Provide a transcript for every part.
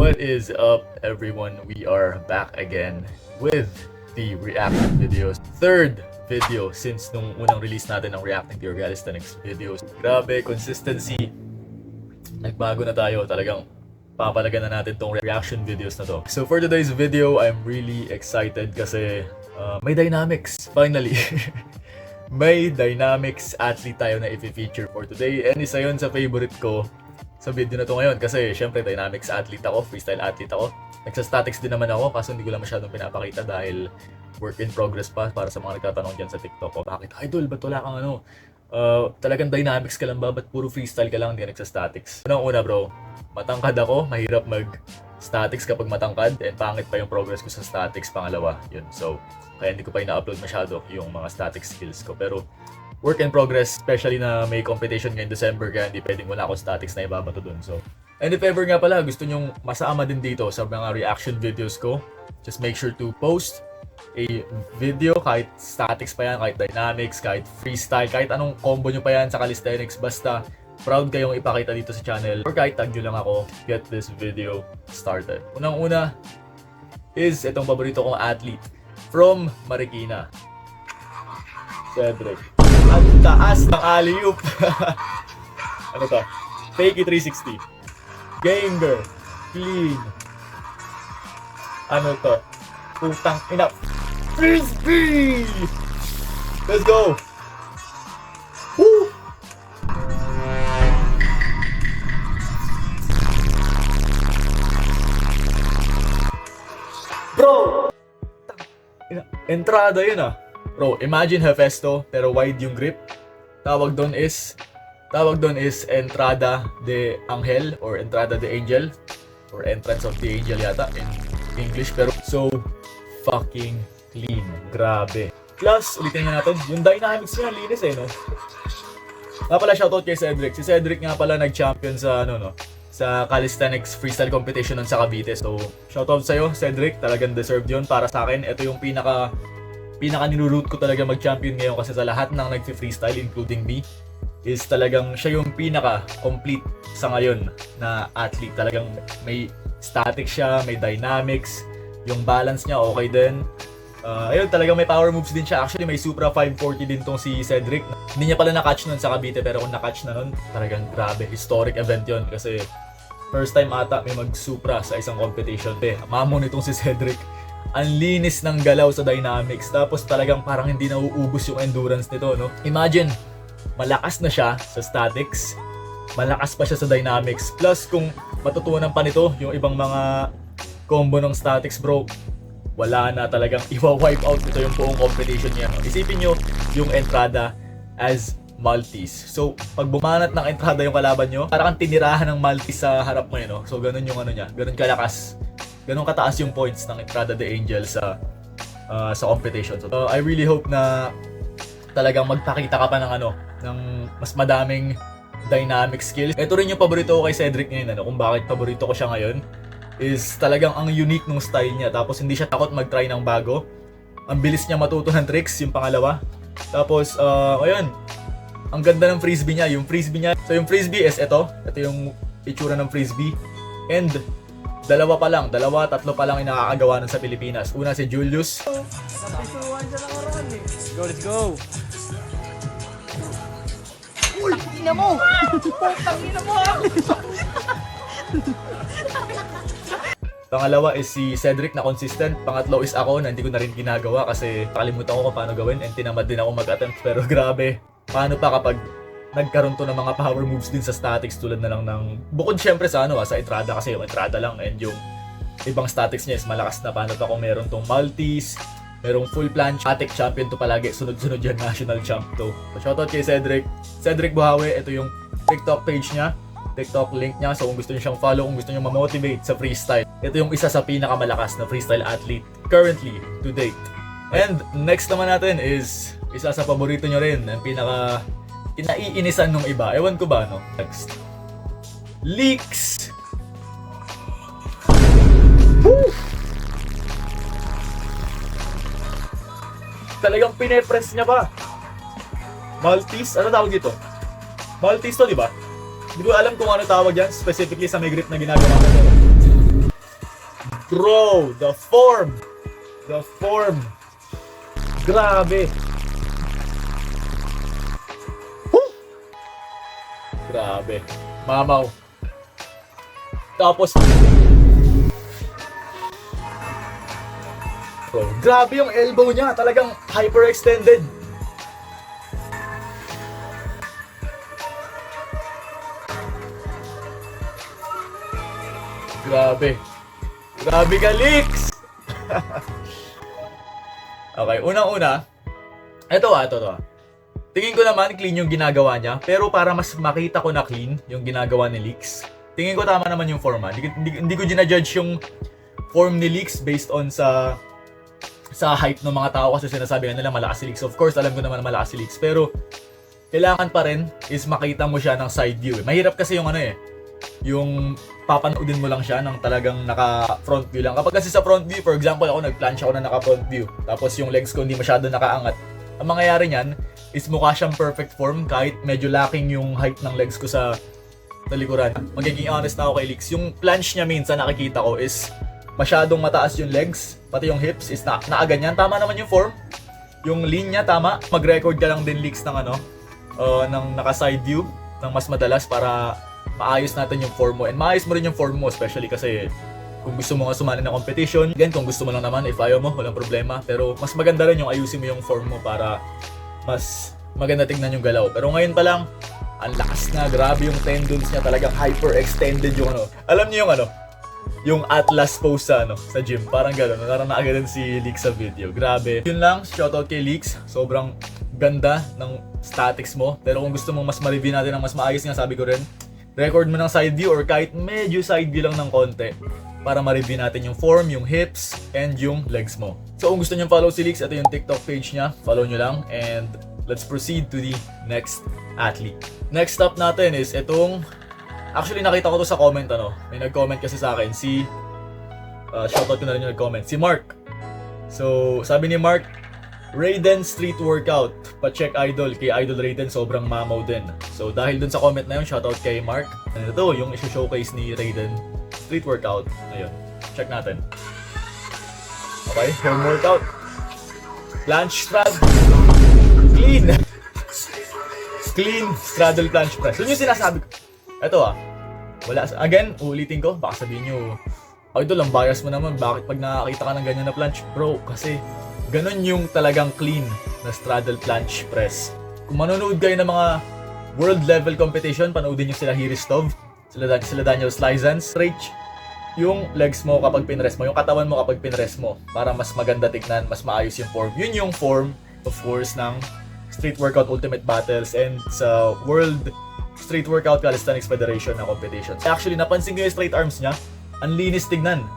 What is up, everyone? We are back again with the reaction videos. Third video since nung unang release natin ng reacting to your calisthenics videos. Grabe, consistency. Nagbago na tayo. Talagang papalagan na natin tong reaction videos na to. So for today's video, I'm really excited kasi may dynamics, finally. May dynamics athlete tayo na i-feature for today. And isa yun sa favorite ko sa video na to ngayon kasi syempre dynamics athlete ako, freestyle athlete ako. Nagsa-statics din naman ako kaso hindi ko lang masyadong pinapakita dahil work in progress pa para sa mga nagtatanong dyan sa TikTok ko. Bakit idol? Ba't wala kang ano? Talagang dynamics ka lang ba? Ba't puro freestyle ka lang? Hindi ka nagsa-statics. Unang-una bro, matangkad ako. Mahirap mag-statics kapag matangkad and pangit pa yung progress ko sa statics. Pangalawa, yun. So, kaya hindi ko pa ina-upload masyado yung mga static skills ko. Pero work in progress, especially na may competition ngayong December kaya hindi pwedeng wala ako statics na ibabato dun. So, and if ever nga pala gusto nyong masama din dito sa mga reaction videos ko, just make sure to post a video kahit statics pa yan, kahit dynamics, kahit freestyle, kahit anong combo nyo pa yan sa calisthenics, basta proud kayong ipakita dito sa channel or kahit tag nyo lang ako, get this video started. Unang-una is itong paborito kong athlete from Marikina, Cedric. Ang taas ng alley-oop. Ano to? Fake 360. Ganger. Clean. Ano to? Putang ina. Frisbee! Let's go! Woo! Bro! Entrada yun ah. Bro, imagine Hefesto pero wide yung grip. Tawag doon is Entrada de Angel or Entrada de Angel or Entrance of the Angel yata in English, pero so fucking clean. Grabe. Plus, ulitin nga natin, yung dynamics niya linis no. Nga pala shoutout kay Cedric. Si Cedric nga pala nag-champion sa sa calisthenics freestyle competition nun sa Cavite. So, shoutout sa'yo, Cedric. Talagang deserved yun. Para sa akin, ito yung pinaka niluroot ko talaga mag-champion ngayon kasi sa lahat ng nag-freestyle, including me, is talagang siya yung pinaka-complete sa ngayon na athlete. Talagang may static siya, may dynamics, yung balance niya okay din. Ayun, talagang may power moves din siya. Actually, may Supra 540 din tong si Cedric. Hindi niya pala na-catch nun sa Cavite, pero kung na-catch na nun, talagang grabe. Historic event yon kasi first time ata may mag-Supra sa isang competition. Mamon itong si Cedric. Ang linis ng galaw sa dynamics. Tapos talagang parang hindi nauubos yung endurance nito, no? Imagine, malakas na siya sa statics, malakas pa siya sa dynamics. Plus, kung matutunan pa nito yung ibang mga combo ng statics, bro, wala na, talagang iwa-wipe out nito yung buong competition niya, no? Isipin nyo yung entrada as Maltese. So, pag bumanat ng entrada yung kalaban nyo, parang tinirahan ng Maltese sa harap mo, no? So, ganun yung ano niya, ganun kalakas. Ganun kataas yung points ng Entrada de Angel sa competition. So, I really hope na talagang magpakita ka pa ng mas madaming dynamic skills. Ito rin yung paborito ko kay Cedric ngayon, kung bakit paborito ko siya ngayon, is talagang ang unique ng style niya. Tapos hindi siya takot mag-try ng bago. Ang bilis niya matuto ng tricks, yung pangalawa. Tapos, ayun, ang ganda ng frisbee niya, yung frisbee niya. So yung frisbee is ito yung itsura ng frisbee. And tatlo pa lang yung nakakagawa nun sa Pilipinas. Una si Julius. Let's go! Uy! Ina mo! Ina mo! Pangalawa is si Cedric na consistent. Pangatlo is ako na hindi ko na rin ginagawa kasi nakalimutan ko kung paano gawin and tinamad din ako mag-attempt. Pero grabe, paano pa kapag nagkaroon to ng mga power moves din sa statics tulad na lang ng bukod syempre sa sa entrada kasi yung entrada lang and yung ibang statics niya is malakas na. Paano pa kung meron tong Maltese, merong full planche, static champion to palagi, sunod-sunod yan, national champ to. So shoutout kay Cedric Buhawe. Ito yung TikTok page niya, TikTok link niya, so kung gusto niyo siyang follow, kung gusto niyo ma-motivate sa freestyle, ito yung isa sa pinakamalakas na freestyle athlete currently to date. And next naman natin is isa sa paborito nyo rin, ang pinaka kinaiinisan nung iba. Ewan ko ba, no? Next. Leaks! Woo! Talagang pinepress niya pa. Maltese? Ano tawag dito? Maltese to, di ba? Hindi ko alam kung ano tawag yan, specifically sa may grip na ginagawa ko. Bro, the form. The form. Grabe. Woo! Grabe. Mamaw. Tapos, bro, grabe yung elbow niya. Talagang hyperextended. Grabe. Grabe ka, Leaks! Okay, unang-una, ito. Tingin ko naman clean yung ginagawa niya, pero para mas makita ko na clean yung ginagawa ni Leaks, tingin ko tama naman yung form. Hindi ko ginajudge yung form ni Leaks based on sa hype ng mga tao kasi sinasabi nila malakas si Leaks. Of course, alam ko naman malakas si Leaks, pero kailangan pa rin is makita mo siya ng side view. Mahirap kasi yung yung papanoodin mo lang siya ng talagang naka front view lang. Kapag kasi sa front view, for example, ako nag-planche ako na naka front view, tapos yung legs ko hindi masyado nakaangat, ang mangyayari niyan is mukha siyang perfect form kahit medyo lacking yung height ng legs ko sa likuran. Magiging honest na ako kay Leaks. Yung planche niya minsan nakikita ko is masyadong mataas yung legs, pati yung hips is nakaganyan. Tama naman yung form. Yung lean niya tama. Mag-record ka lang din, Leaks, ng ng naka-side view ng mas madalas para maayos natin yung form mo. And maayos mo rin yung form mo, especially kasi kung gusto mo nga sumali ng competition. Again, kung gusto mo lang naman, if ayaw mo, walang problema. Pero mas maganda rin yung ayusin mo yung form mo para mas maganda tignan yung galaw. Pero ngayon pa lang, ang lakas na, grabe yung tendons niya, talagang hyper-extended yung Alam niyo yung yung Atlas pose sa gym. Parang gano'n, parang naagalan si Leaks sa video. Grabe. Yun lang, shoutout kay Leaks. Sobrang ganda ng statics mo. Pero kung gusto mong mas ma-review natin ng mas maayos nga, sabi ko rin, record mo ng side view or kahit medyo side view lang ng konti para ma-review natin yung form, yung hips, and yung legs mo. So kung gusto nyo follow si Leaks, ito yung TikTok page niya. Follow nyo lang and let's proceed to the next athlete. Next up natin is itong, actually nakita ko to sa comment may nag-comment kasi sa akin, shoutout ko na rin yung nag-comment, si Mark. So sabi ni Mark, Raiden Street Workout. Pa-check Idol. Kay Idol Raiden, sobrang mamaw din. So, dahil dun sa comment na yun, shoutout kay Mark. And ito, yung isi-showcase ni Raiden Street Workout. Ayun. Check natin. Okay, home workout. Planche straddle. Clean. Clean straddle planche press. Yun yung sinasabi ko. Ito wala. Again, ulitin ko. Baka sabihin nyo, Idol, ang bias mo naman. Bakit pag nakakita ka ng ganyan na planche? Bro, kasi ganon yung talagang clean na straddle planche press. Kung manonood kayo ng mga world level competition, panoodin nyo sila Hiristov, sila Daniel Slizans, stretch yung legs mo kapag pinrest mo, yung katawan mo kapag pinrest mo, para mas maganda tignan, mas maayos yung form. Yun yung form, of course, ng Street Workout Ultimate Battles and sa World Street Workout Calisthenics Federation na competition. Actually, napansin ko yung straight arms niya, ang linis tignan.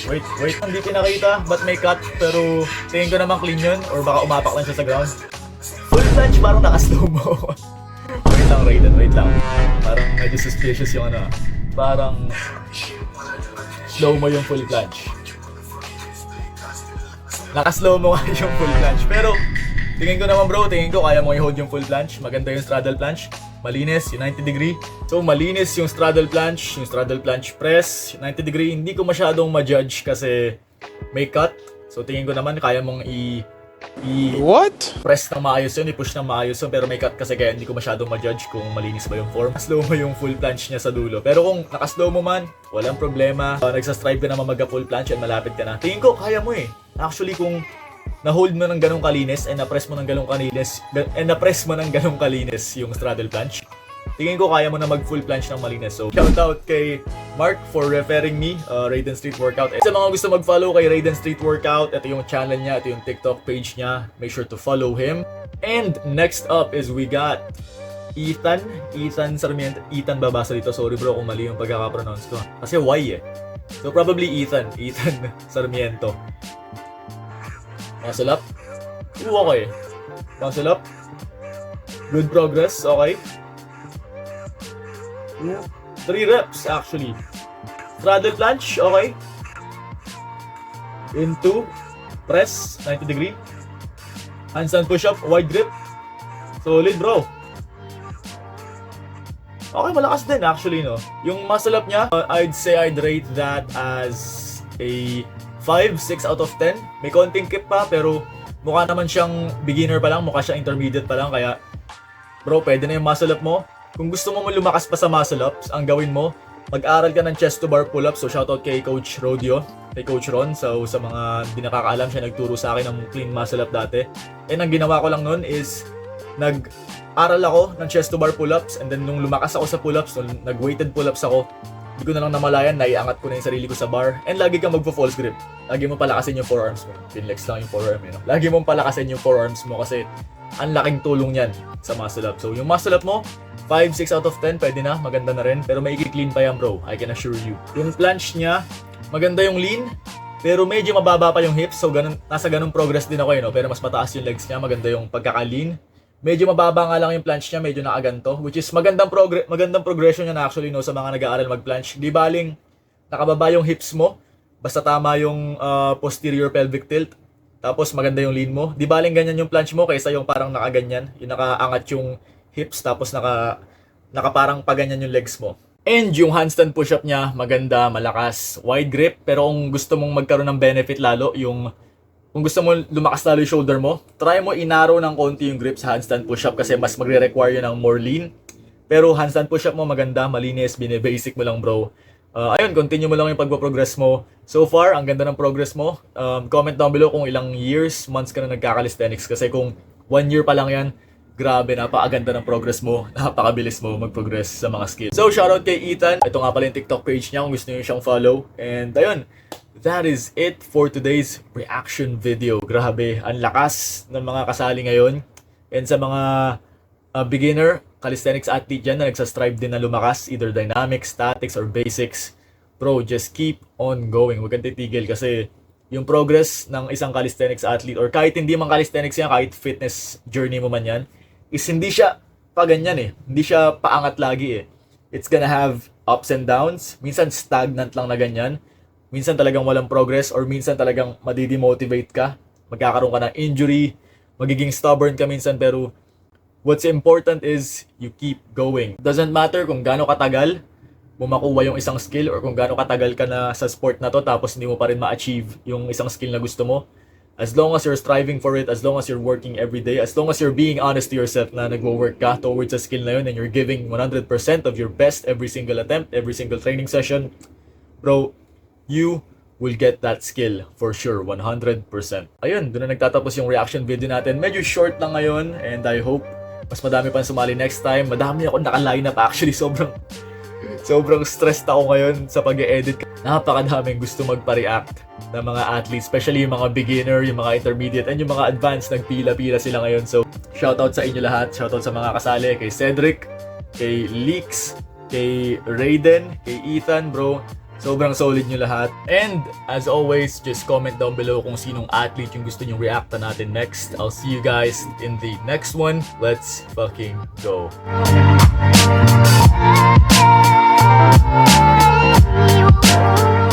Wait. Hindi pinakita, but may cut. Pero tingin ko naman clean yun. Or baka umapak lang siya sa ground. Full planche, parang naka-slow mo. Wait lang, Raiden, wait lang. Parang medyo suspicious yung parang slow mo yung full planche. Naka-slow mo nga yung full planche. Pero tingin ko naman, bro, kaya mo i-hold yung full planche. Maganda yung straddle planche. Malinis, yung 90 degree. So, malinis yung straddle planche press, 90 degree. Hindi ko masyadong ma-judge kasi may cut. So, tingin ko naman, kaya mong press ng maayos yun, i-push ng maayos yun. Pero may cut kasi kaya hindi ko masyadong ma-judge kung malinis ba yung form. Slow mo yung full planche niya sa dulo. Pero kung naka-slow mo man, walang problema. Nagsastrive ka naman mag-full planche and malapit ka na. Tingin ko, kaya mo Actually, kung na-hold mo ng ganong kalinis and na-press mo ng ganong kalinis yung straddle planche, tingin ko kaya mo na mag-full planche ng malinis. So, shoutout kay Mark for referring me, Raiden Street Workout. Sa mga gusto mag-follow kay Raiden Street Workout, ito yung channel niya, ito yung TikTok page niya. Make sure to follow him. And next up is we got Ethan Sarmiento. Ethan babasa dito. Sorry bro kung mali yung pagkakapronounce ko. Kasi Y So probably Ethan Sarmiento. Muscle up. Okay. Muscle up. Good progress. Okay. 3 reps actually. Straddle planche. Okay. Into. Press. 90 degree. Handstand push up. Wide grip. Solid bro. Okay, malakas din actually, no? Yung muscle up niya, I'd say I'd rate that as a 5, 6 out of 10. May konting kip pa, pero mukha naman siyang beginner pa lang, mukha siyang intermediate pa lang, kaya bro, pwede na yung muscle up mo. Kung gusto mo lumakas pa sa muscle ups, ang gawin mo, mag-aral ka ng chest to bar pull-ups. So shoutout kay Coach Rodio, kay Coach Ron. So sa mga di nakakaalam, siya nagturo sa akin ng clean muscle up dati. And ang ginawa ko lang nun is nag-aral ako ng chest to bar pull-ups, and then nung lumakas ako sa pull-ups, nung nag-weighted pull-ups ako, hindi ko na lang namalayan, naiangat ko na yung sarili ko sa bar. And lagi kang magpo-false grip. Lagi mo palakasin yung forearms mo. Pinlex lang yung forearm, you know? Lagi mong palakasin yung forearms mo kasi ang laking tulong yan sa muscle up. So yung muscle up mo, 5, 6 out of 10, pwede na, maganda na rin. Pero may i-clean pa yan, bro. I can assure you. Yung planche niya, maganda yung lean, pero medyo mababa pa yung hips. So nasa ganun progress din ako, no? Pero mas mataas yung legs niya, maganda yung pagkaka-lean. Medyo mababa nga lang yung planche niya, medyo nakaganto, which is magandang progression niya na actually, no, sa mga nag-aaral mag-planche. Di baling nakababa yung hips mo, basta tama yung posterior pelvic tilt, tapos maganda yung lean mo. Di baling ganyan yung planche mo kaysa yung parang nakaganyan, yung nakaangat yung hips, tapos nakaparang paganyan yung legs mo. And yung handstand push-up niya, maganda, malakas, wide grip, pero kung gusto mong magkaroon ng benefit lalo, kung gusto mo lumakas lalo yung shoulder mo, try mo inarrow ng konti yung grip sa handstand push-up kasi mas magre-require yun ng more lean. Pero handstand push-up mo maganda, malinis, bine-basic mo lang, bro. Ayun, continue mo lang yung pagpo-progress mo. So far, ang ganda ng progress mo. Comment down below kung ilang years, months ka na nagka-calisthenics kasi kung 1 year pa lang yan, grabe, napakaganda ng progress mo, napakabilis mo mag-progress sa mga skills. So, shoutout kay Ethan. Ito nga pala yung TikTok page niya kung gusto niyo siyang follow. And ayun, that is it for today's reaction video. Grabe, ang lakas ng mga kasali ngayon. And sa mga beginner calisthenics athlete dyan na nagsastrive din na lumakas, either dynamics, statics, or basics, bro, just keep on going. Huwag kang titigil kasi yung progress ng isang calisthenics athlete, or kahit hindi man calisthenics yan, kahit fitness journey mo man yan, is hindi siya pa ganyan eh. Hindi siya paangat lagi eh. It's gonna have ups and downs. Minsan stagnant lang na ganyan. Minsan talagang walang progress, or minsan talagang madidemotivate ka. Magkakaroon ka ng injury, magiging stubborn ka minsan, pero what's important is you keep going. Doesn't matter kung gaano katagal mo makuha yung isang skill, or kung gaano katagal ka na sa sport na to tapos hindi mo pa rin ma-achieve yung isang skill na gusto mo. As long as you're striving for it, as long as you're working every day, as long as you're being honest to yourself na nagwo-work ka towards a skill na yun, and you're giving 100% of your best every single attempt, every single training session, bro, you will get that skill for sure, 100%. Ayun, doon na nagtatapos yung reaction video natin. Medyo short lang ngayon, and I hope mas madami pang sumali next time. Madami ako naka-line up actually, sobrang stressed ako ngayon sa pag-e-edit. Napakadaming gusto magpa-react ng mga athletes, especially yung mga beginner, yung mga intermediate, and yung mga advanced, nagpila-pila sila ngayon. So, shoutout sa inyo lahat. Shoutout sa mga kasali, kay Cedric, kay Leaks, kay Raiden, kay Ethan, bro. Sobrang solid nyo lahat. And as always, just comment down below kung sinong athlete yung gusto nyong reacta natin next. I'll see you guys in the next one. Let's fucking go. You